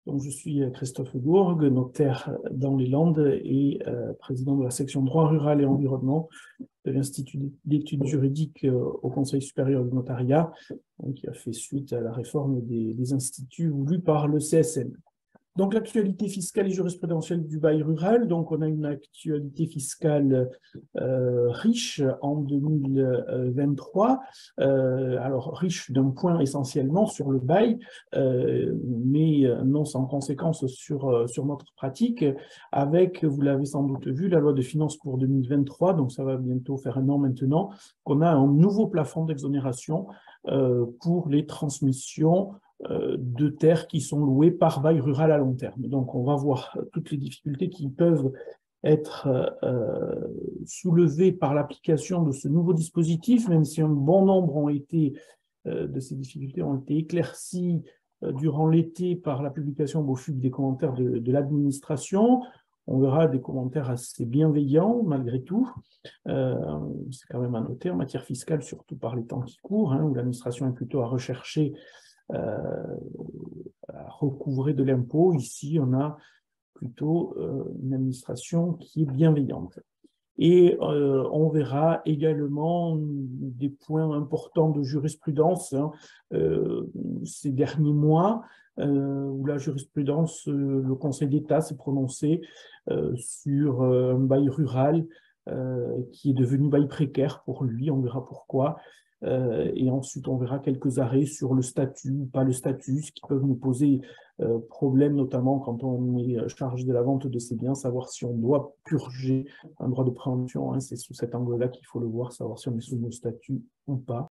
Donc, je suis Christophe Gourgue, notaire dans les Landes et président de la section droit rural et environnement de l'Institut d'études juridiques au Conseil supérieur du notariat, donc, qui a fait suite à la réforme des instituts voulus par le CSN. Donc, l'actualité fiscale et jurisprudentielle du bail rural. Donc, on a une actualité fiscale riche en 2023. Alors, riche d'un point essentiellement sur le bail, mais non sans conséquence sur notre pratique, avec, vous l'avez sans doute vu, la loi de finances pour 2023, donc ça va bientôt faire un an maintenant, qu'on a un nouveau plafond d'exonération pour les transmissions de terres qui sont louées par bail rural à long terme. Donc, on va voir toutes les difficultés qui peuvent être soulevées par l'application de ce nouveau dispositif, même si un bon nombre de ces difficultés ont été éclaircies durant l'été par la publication au FUB des commentaires de l'administration. On verra des commentaires assez bienveillants, malgré tout. C'est quand même à noter en matière fiscale, surtout par les temps qui courent, où l'administration est plutôt à rechercher à recouvrer de l'impôt. Ici, on a plutôt une administration qui est bienveillante. Et on verra également des points importants de jurisprudence ces derniers mois, où la jurisprudence, le Conseil d'État s'est prononcé sur un bail rural qui est devenu bail précaire pour lui, on verra pourquoi. Et ensuite, on verra quelques arrêts sur le statut ou pas le statut, ce qui peuvent nous poser problème, notamment quand on est chargé de la vente de ces biens, savoir si on doit purger un droit de préemption. C'est sous cet angle-là qu'il faut le voir, savoir si on est sous le statut ou pas.